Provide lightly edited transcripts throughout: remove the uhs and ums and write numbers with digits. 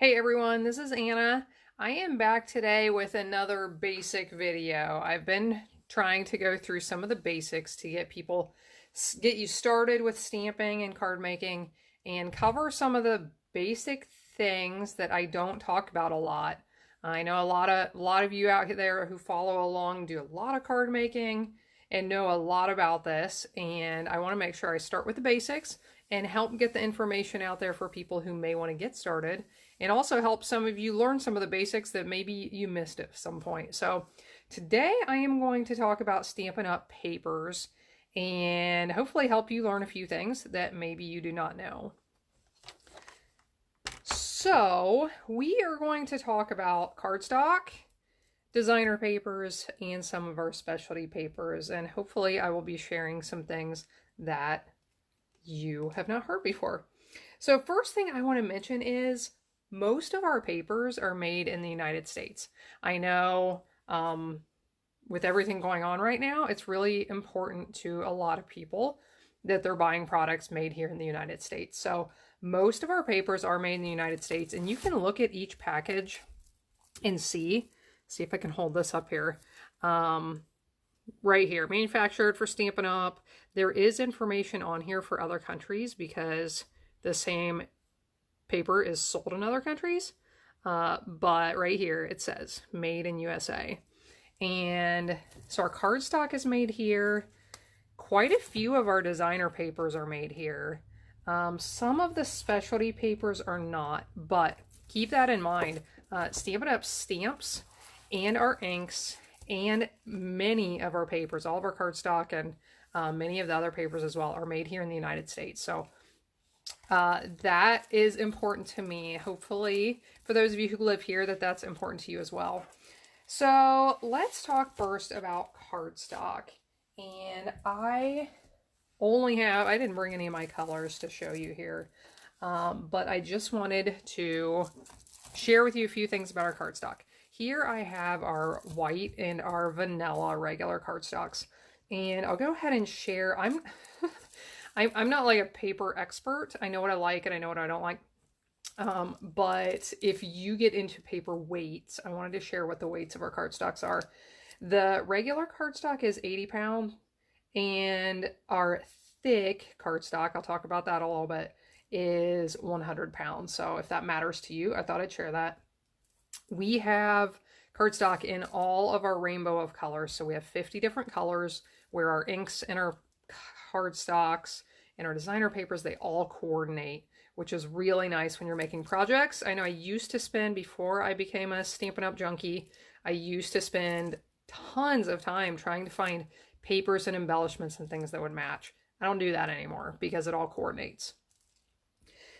Hey everyone, this is Anna. I am back today with another basic video. I've been trying to go through some of the basics to get you started with stamping and card making and cover some of the basic things that I don't talk about a lot. I know a lot of you out there who follow along do a lot of card making and know a lot about this, and I want to make sure I start with the basics and help get the information out there for people who may want to get started, and also help some of you learn some of the basics that maybe you missed at some point. So today I am going to talk about Stampin' Up! Papers and hopefully help you learn a few things that maybe you do not know. So we are going to talk about cardstock, designer papers, and some of our specialty papers, and hopefully I will be sharing some things that you have not heard before. So first thing I want to mention is most of our papers are made in the United States. I know with everything going on right now, it's really important to a lot of people that they're buying products made here in the United States. So most of our papers are made in the United States, and you can look at each package and see if I can hold this up here. Right here, manufactured for Stampin' Up! There is information on here for other countries because the same paper is sold in other countries. But right here it says made in USA. And so our cardstock is made here. Quite a few of our designer papers are made here. Some of the specialty papers are not, but keep that in mind. Stampin' Up! Stamps and our inks and many of our papers, all of our cardstock and many of the other papers as well, are made here in the United States. So that is important to me. Hopefully, for those of you who live here, that's important to you as well. So let's talk first about cardstock. And I didn't bring any of my colors to show you here, but I just wanted to share with you a few things about our cardstock. Here I have our white and our vanilla regular cardstocks, and I'll go ahead and share. I'm not like a paper expert. I know what I like and I know what I don't like. But if you get into paper weights, I wanted to share what the weights of our cardstocks are. The regular cardstock is 80 pounds, and our thick cardstock, I'll talk about that a little bit, is 100 pounds. So if that matters to you, I thought I'd share that. We have cardstock in all of our rainbow of colors. So we have 50 different colors where our inks and our cardstocks and our designer papers, they all coordinate, which is really nice when you're making projects. I know I used to spend, before I became a Stampin' Up! Junkie, I used to spend tons of time trying to find papers and embellishments and things that would match. I don't do that anymore because it all coordinates.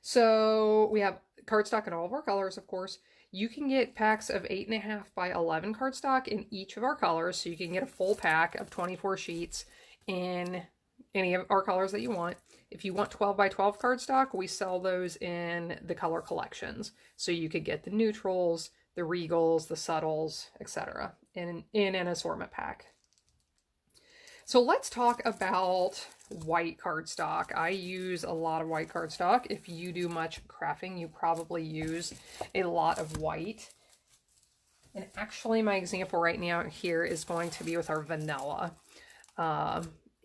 So we have cardstock in all of our colors, of course. You can get packs of 8.5 by 11 cardstock in each of our colors, so you can get a full pack of 24 sheets in any of our colors that you want. If you want 12 by 12 cardstock, we sell those in the color collections. So you could get the neutrals, the regals, the subtles, etc. in an assortment pack. So let's talk about white cardstock. I use a lot of white cardstock. If you do much crafting, you probably use a lot of white. And actually my example right now here is going to be with our vanilla.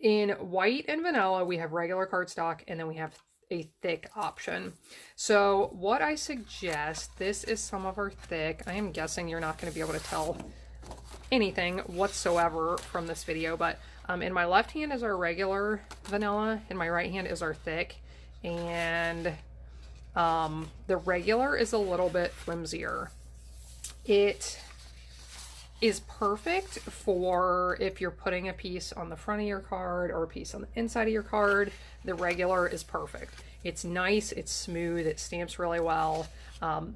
In white and vanilla, we have regular cardstock, and then we have a thick option. So what I suggest, this is some of our thick. I am guessing you're not going to be able to tell anything whatsoever from this video, but in my left hand is our regular vanilla, and my right hand is our thick, and the regular is a little bit flimsier. It is perfect for if you're putting a piece on the front of your card or a piece on the inside of your card. The regular is perfect. It's nice, it's smooth, it stamps really well.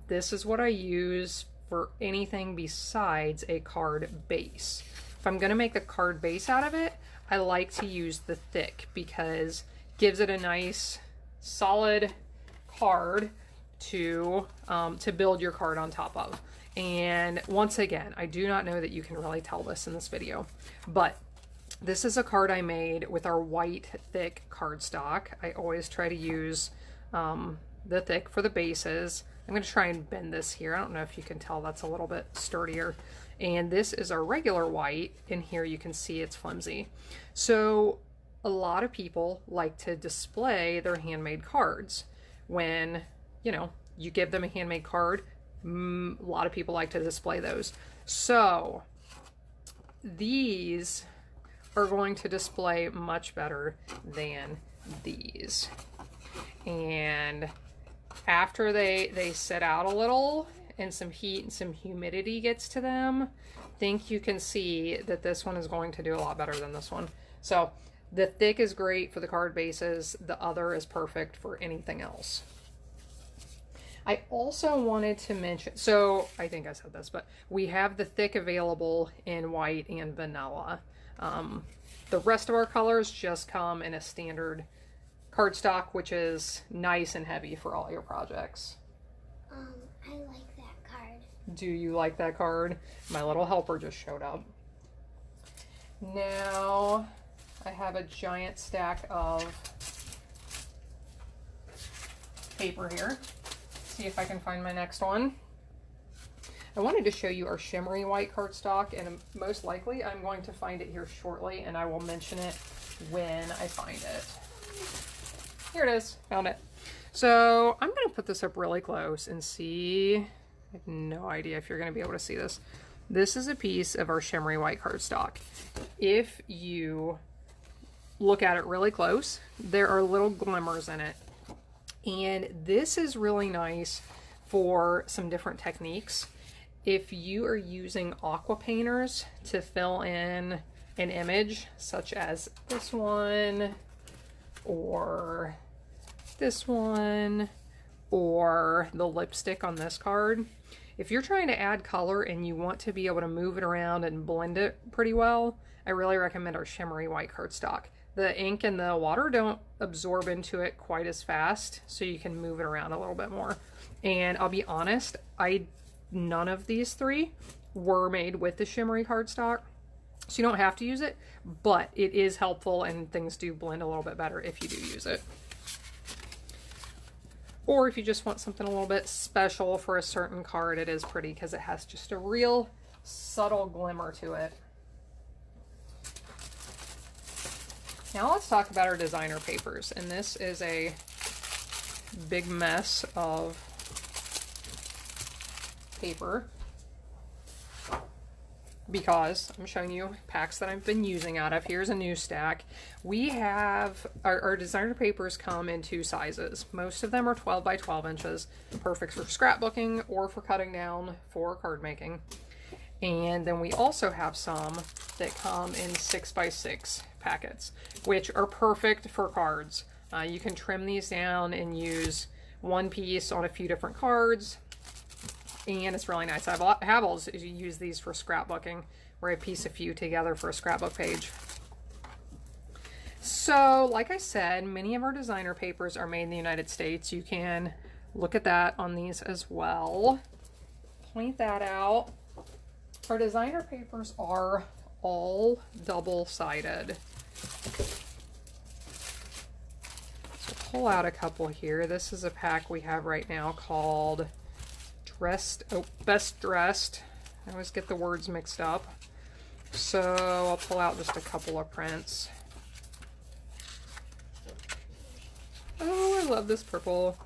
This is what I use for anything besides a card base. If I'm going to make a card base out of it, I like to use the thick because it gives it a nice solid card to build your card on top of. And once again, I do not know that you can really tell this in this video, but this is a card I made with our white thick cardstock. I always try to use the thick for the bases. I'm going to try and bend this here. I don't know if you can tell, that's a little bit sturdier. And this is our regular white, and here you can see it's flimsy. So a lot of people like to display their handmade cards. When, you know, you give them a handmade card, a lot of people like to display those. So these are going to display much better than these. And after they sit out a little and some heat and some humidity gets to them, I think you can see that this one is going to do a lot better than this one. So the thick is great for the card bases. The other is perfect for anything else. I also wanted to mention, so I think I said this, but we have the thick available in white and vanilla. The rest of our colors just come in a standard cardstock, which is nice and heavy for all your projects. I like that card. Do you like that card? My little helper just showed up. Now I have a giant stack of paper here. See if I can find my next one. I wanted to show you our shimmery white cardstock, and most likely I'm going to find it here shortly, and I will mention it when I find it. Here it is, found it. So I'm going to put this up really close and see. I have no idea if you're going to be able to see this. This is a piece of our shimmery white cardstock. If you look at it really close, there are little glimmers in it. And this is really nice for some different techniques. If you are using aqua painters to fill in an image, such as this one, or this one, or the lipstick on this card, if you're trying to add color and you want to be able to move it around and blend it pretty well, I really recommend our shimmery white cardstock. The ink and the water don't absorb into it quite as fast, so you can move it around a little bit more. And I'll be honest, none of these three were made with the shimmery cardstock, so you don't have to use it, but it is helpful and things do blend a little bit better if you do use it. Or if you just want something a little bit special for a certain card, it is pretty because it has just a real subtle glimmer to it. Now let's talk about our designer papers, and this is a big mess of paper because I'm showing you packs that I've been using out of. Here's a new stack. We have our designer papers come in 2 sizes. Most of them are 12 by 12 inches, perfect for scrapbooking or for cutting down for card making. And then we also have some that come in 6 by 6 packets, which are perfect for cards. You can trim these down and use one piece on a few different cards, and it's really nice. I have also used these for scrapbooking, where I piece a few together for a scrapbook page. So, like I said, many of our designer papers are made in the United States. You can look at that on these as well. Point that out. Our designer papers are all double-sided. So pull out a couple here. This is a pack we have right now called Best Dressed. I always get the words mixed up. So I'll pull out just a couple of prints. Oh, I love this purple.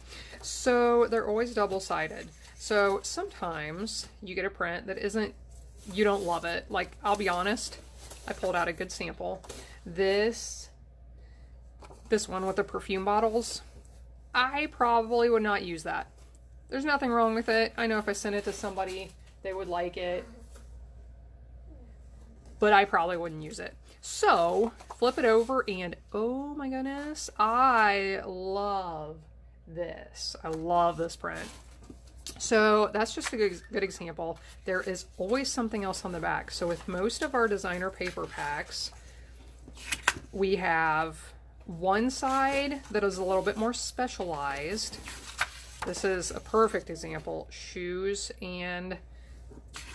So they're always double-sided. So sometimes you get a print that you don't love it. Like, I'll be honest, I pulled out a good sample. This one with the perfume bottles, I probably would not use that. There's nothing wrong with it. I know if I sent it to somebody, they would like it, but I probably wouldn't use it. So flip it over and oh my goodness, I love this. I love this print. So that's just a good example. There is always something else on the back. So with most of our designer paper packs, we have one side that is a little bit more specialized. This is a perfect example, shoes and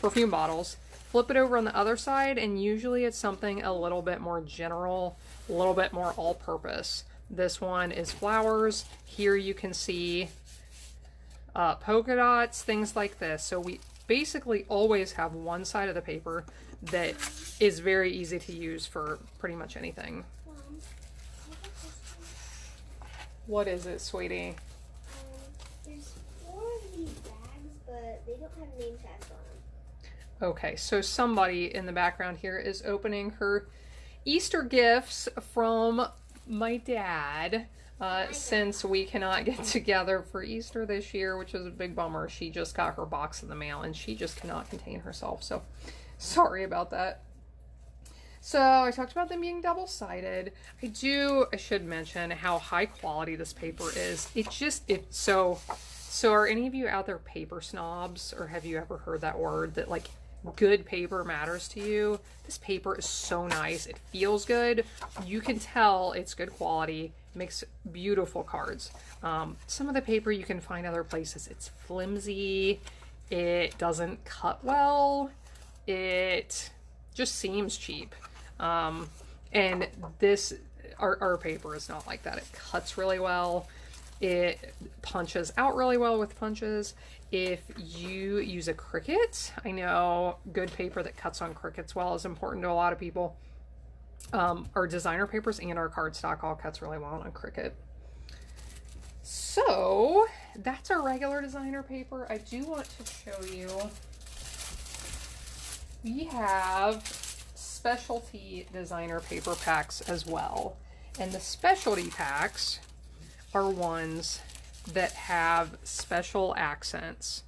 perfume bottles. Flip it over on the other side, and usually it's something a little bit more general, a little bit more all-purpose. This one is flowers. Here you can see polka dots, things like this. So we basically always have one side of the paper that is very easy to use for pretty much anything. What is it, sweetie? There's 4 of these bags, but they don't have name tags on them. Okay, so somebody in the background here is opening her Easter gifts from my dad. Since we cannot get together for Easter this year, which is a big bummer. She just got her box in the mail and she just cannot contain herself. So sorry about that. So I talked about them being double-sided. I should mention how high quality this paper is. So are any of you out there paper snobs, or have you ever heard that word, that like good paper matters to you? This paper is so nice. It feels good. You can tell it's good quality. It makes beautiful cards. Some of the paper you can find other places. It's flimsy. It doesn't cut well. It just seems cheap. And our paper is not like that. It cuts really well. It punches out really well with punches. If you use a Cricut, I know good paper that cuts on Cricuts well is important to a lot of people. Our designer papers and our cardstock all cuts really well on Cricut. So that's our regular designer paper. I do want to show you, we have specialty designer paper packs as well. And the specialty packs are ones that have special accents.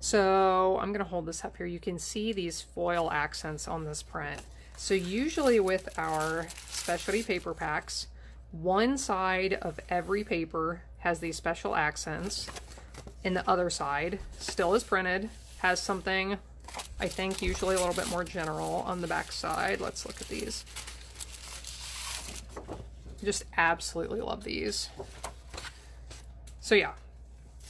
So I'm going to hold this up here. You can see these foil accents on this print. So usually with our specialty paper packs, one side of every paper has these special accents, and the other side still is printed, has something, I think, usually a little bit more general on the back side. Let's look at these. Just absolutely love these. So yeah,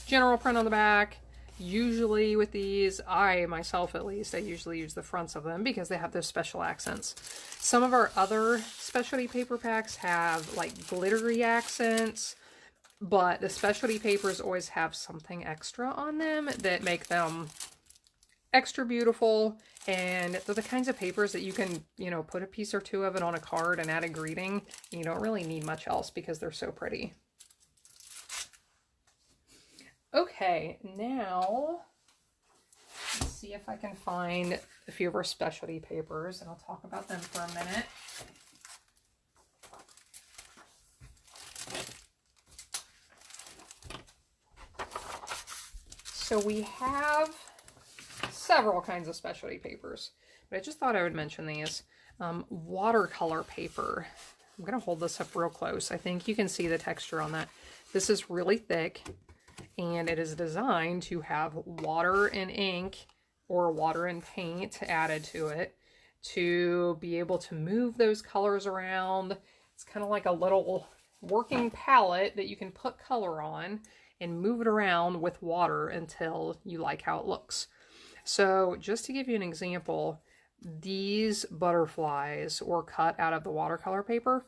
general print on the back. Usually with these, I myself at least, I usually use the fronts of them because they have those special accents. Some of our other specialty paper packs have like glittery accents, but the specialty papers always have something extra on them that make them extra beautiful. And they're the kinds of papers that you can, you know, put a piece or two of it on a card and add a greeting. You don't really need much else because they're so pretty. Okay, now let's see if I can find a few of our specialty papers, and I'll talk about them for a minute. So we have several kinds of specialty papers, but I just thought I would mention these. Watercolor paper. I'm going to hold this up real close. I think you can see the texture on that. This is really thick, and it is designed to have water and ink or water and paint added to it to be able to move those colors around. It's kind of like a little working palette that you can put color on and move it around with water until you like how it looks. So just to give you an example, these butterflies were cut out of the watercolor paper,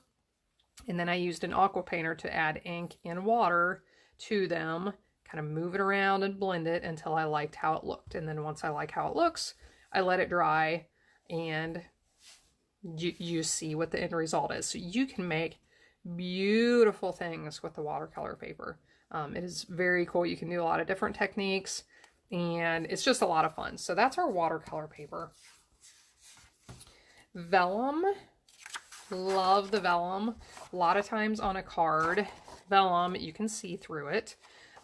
and then I used an aqua painter to add ink and water to them, kind of move it around and blend it until I liked how it looked. And then once I like how it looks, I let it dry, and you see what the end result is. So you can make beautiful things with the watercolor paper. It is very cool. You can do a lot of different techniques, and it's just a lot of fun. So that's our watercolor paper. Vellum. Love the vellum. A lot of times on a card, vellum, you can see through it.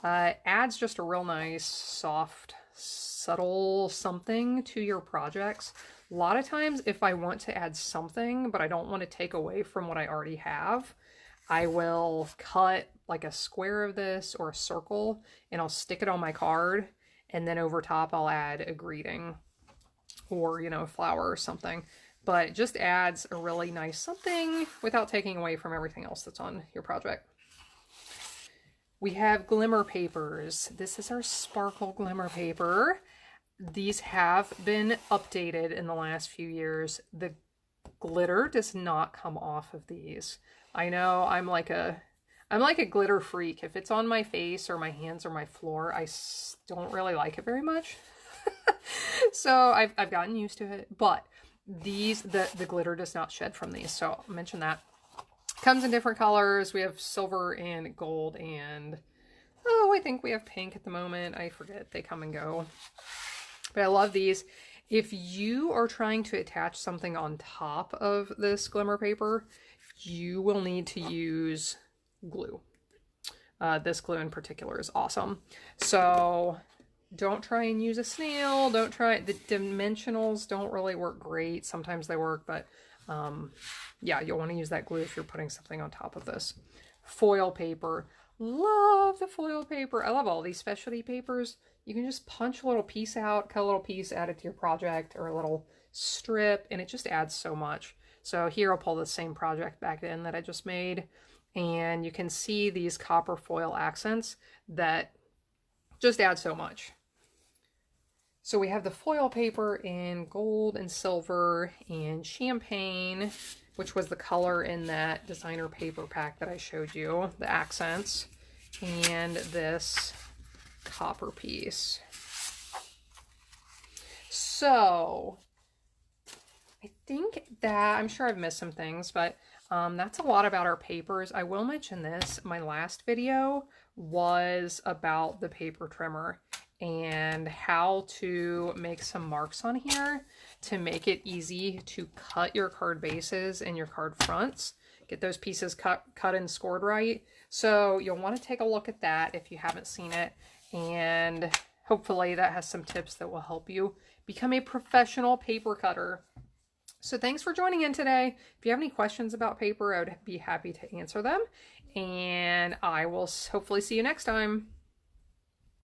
Adds just a real nice, soft, subtle something to your projects. A lot of times if I want to add something, but I don't want to take away from what I already have, I will cut like a square of this or a circle, and I'll stick it on my card, and then over top I'll add a greeting or, you know, a flower or something. But it just adds a really nice something without taking away from everything else that's on your project. We have glimmer papers. This is our sparkle glimmer paper. These have been updated in the last few years. The glitter does not come off of these. I know I'm like I'm like a glitter freak. If it's on my face or my hands or my floor, don't really like it very much. So I've gotten used to it, but the glitter does not shed from these. So I'll mention that. Comes in different colors. We have silver and gold and, oh, I think we have pink at the moment. I forget. They come and go. But I love these. If you are trying to attach something on top of this glimmer paper, you will need to use glue. This glue in particular is awesome. So don't try and use a snail. Don't try, the dimensionals don't really work great. Sometimes they work, but yeah, you'll want to use that glue if you're putting something on top of this. Foil paper. Love the foil paper. I love all these specialty papers. You can just punch a little piece out, cut a little piece, add it to your project, or a little strip, and it just adds so much. So here I'll pull the same project back in that I just made, and you can see these copper foil accents that just add so much. So we have the foil paper in gold and silver and champagne, which was the color in that designer paper pack that I showed you, the accents, and this copper piece. So I think that, I'm sure I've missed some things, but that's a lot about our papers. I will mention this, my last video was about the paper trimmer and how to make some marks on here to make it easy to cut your card bases and your card fronts. Get those pieces cut and scored right. So you'll want to take a look at that if you haven't seen it, and hopefully that has some tips that will help you become a professional paper cutter. So thanks for joining in today. If you have any questions about paper, I would be happy to answer them, and I will hopefully see you next time.